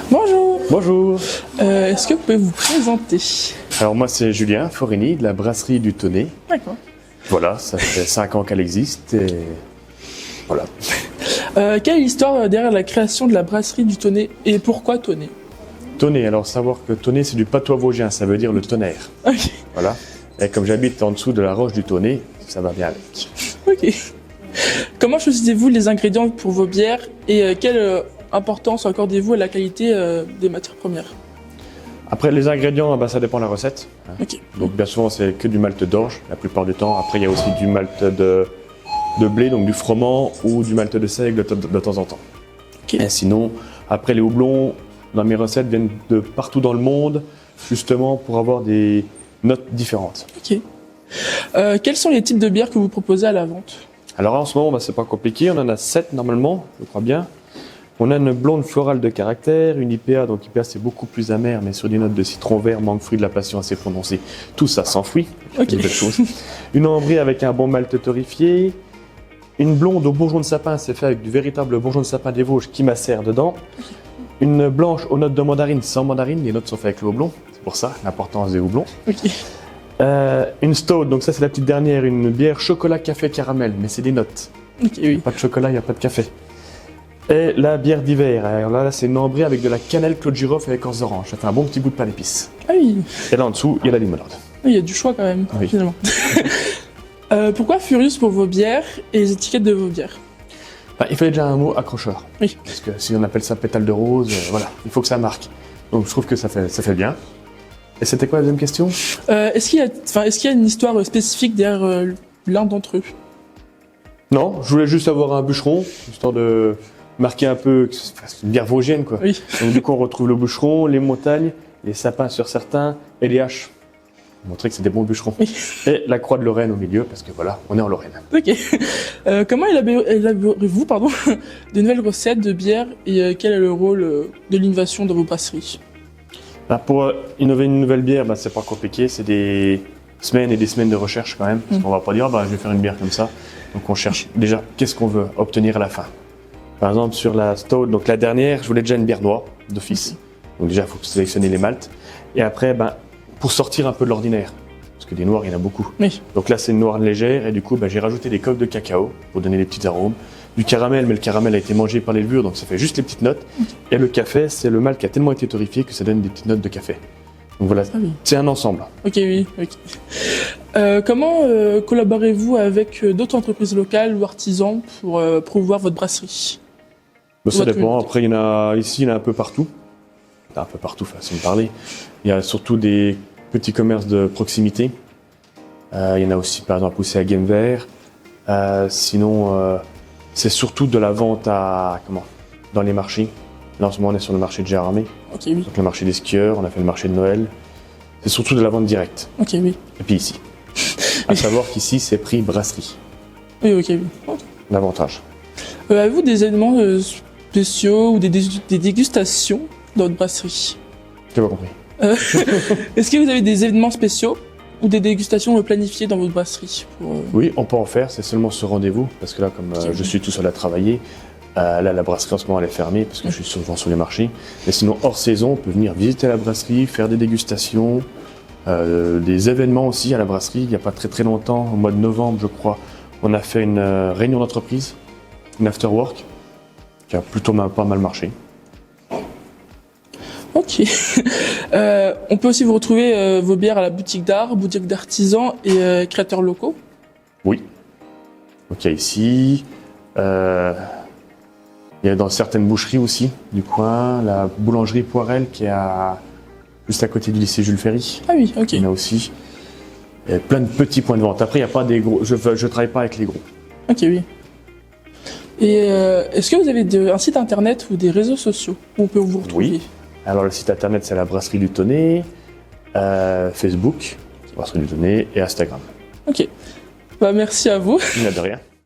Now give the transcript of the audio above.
Bonjour. Bonjour. Est-ce que vous pouvez vous présenter? Alors moi c'est Julien Forini de la brasserie du Tonnet. D'accord. Voilà, ça fait 5 ans qu'elle existe et voilà. Quelle est l'histoire derrière la création de la brasserie du Tonnet et pourquoi Tonnet? Tonnet, alors savoir que Tonnet c'est du patois vosgien, ça veut dire le tonnerre. Ok. Voilà. Et comme j'habite en dessous de la roche du Tonnet, ça va bien avec. Ok. Comment choisissez-vous les ingrédients pour vos bières et quelle importance accordez-vous à la qualité des matières premières? Après les ingrédients, ça dépend de la recette. Ok. Donc bien souvent c'est que du malt d'orge la plupart du temps. Après il y a aussi du malt de blé, donc du froment ou du malt de seigle de temps en temps. Ok. Et sinon, après les houblons, dans mes recettes viennent de partout dans le monde, justement pour avoir des notes différentes. Ok. Quels sont les types de bières que vous proposez à la vente? Alors en ce moment, c'est pas compliqué, on en a 7 normalement, je crois bien. On a une blonde florale de caractère, une IPA, donc IPA c'est beaucoup plus amer, mais sur des notes de citron vert, mangue, fruit, de la passion assez prononcée. Tout ça sans fruits, Ok. une belle chose. Une ambrée avec un bon malt torréfié. Une blonde au bourgeon de sapin, c'est fait avec du véritable bourgeon de sapin des Vosges qui macère dedans. Une blanche aux notes de mandarine sans mandarine, les notes sont faites avec le houblon, c'est pour ça l'importance des houblons. Ok. Une stout, donc ça c'est la petite dernière, une bière chocolat, café, caramel, mais c'est des notes. Ok, oui. Pas de chocolat, il n'y a pas de café. Et la bière d'hiver, alors là c'est une ambrée avec de la cannelle, clou de girofle et écorce d'orange, ça fait un bon petit goût de pain d'épices. Ah oui. Et là en dessous, il y a la limonade. Il y a du choix quand même, Oui. finalement. Pourquoi Furious pour vos bières et les étiquettes de vos bières? Il fallait déjà un mot accrocheur. Oui. Parce que si on appelle ça pétale de rose, voilà, il faut que ça marque. Donc je trouve que ça fait bien. Et c'était quoi la deuxième question? Est-ce qu'il y a une histoire spécifique derrière l'un d'entre eux? Non, je voulais juste avoir un bûcheron, histoire de marquer un peu que c'est une bière vosgienne, quoi. Oui. Donc du coup, on retrouve le bûcheron, les montagnes, les sapins sur certains et les haches. Montrer que c'est des bons bûcherons. Oui. Et la croix de Lorraine au milieu, parce que voilà, on est en Lorraine. Ok. Comment élaborez-vous de nouvelles recettes de bière et quel est le rôle de l'innovation dans vos brasseries? Pour innover une nouvelle bière, c'est pas compliqué, c'est des semaines et des semaines de recherche quand même. Parce qu'on va pas dire, je vais faire une bière comme ça. Donc on cherche déjà qu'est-ce qu'on veut obtenir à la fin. Par exemple, sur la stout, donc la dernière, je voulais déjà une bière noire d'office. Donc déjà, il faut sélectionner les maltes. Et après, pour sortir un peu de l'ordinaire, parce que des noirs, il y en a beaucoup. Oui. Donc là, c'est une noire légère, et du coup, j'ai rajouté des coques de cacao pour donner des petits arômes. Du caramel, mais le caramel a été mangé par les levures, donc ça fait juste les petites notes. Et le café, c'est le malt qui a tellement été torréfié que ça donne des petites notes de café. Donc voilà, Ah oui. c'est un ensemble. Ok, oui. Ok. Comment collaborez-vous avec d'autres entreprises locales ou artisans pour promouvoir votre brasserie? Ça Votre dépend. communauté. Après, il y en a ici, il y en a un peu partout. Un peu partout, façon de parler. Il y a surtout des petits commerces de proximité. Il y en a aussi, par exemple, aussi à Guemvert. Sinon, c'est surtout de la vente dans les marchés. Là, en ce moment, on est sur le marché de Gérardmer, Ok, oui. donc le marché des skieurs, on a fait le marché de Noël. C'est surtout de la vente directe. Ok, oui. Et puis ici. À savoir qu'ici, c'est prix brasserie. Oui, ok, oui. Ok. L'avantage. Avez-vous des événements spéciaux ou des dégustations dans votre brasserie? J'ai pas compris. Est-ce que vous avez des événements spéciaux ou des dégustations planifiées dans votre brasserie Oui, on peut en faire, c'est seulement ce rendez-vous, parce que là, comme je suis tout seul à travailler, là, la brasserie en ce moment, elle est fermée, parce que je suis souvent sur les marchés. Mais sinon, hors saison, on peut venir visiter la brasserie, faire des dégustations, des événements aussi à la brasserie. Il n'y a pas très très longtemps, au mois de novembre, je crois, on a fait une réunion d'entreprise, une after work, qui a plutôt pas mal marché. Ok. On peut aussi vous retrouver vos bières à la boutique d'art, boutique d'artisans et créateurs locaux. Oui. Donc il y a ici, il y a dans certaines boucheries aussi du coin, la boulangerie Poirel qui est juste à côté du lycée Jules Ferry. Ah oui, ok. Il y en a aussi. Il y a plein de petits points de vente. Après, il n'y a pas des gros. Je travaille pas avec les gros. Ok, oui. Et est-ce que vous avez un site internet ou des réseaux sociaux où on peut vous retrouver? Oui. Alors le site internet c'est la brasserie du Tonnet, Facebook, brasserie du Tonnet et Instagram. Ok. Merci à vous. Il n'y a de rien.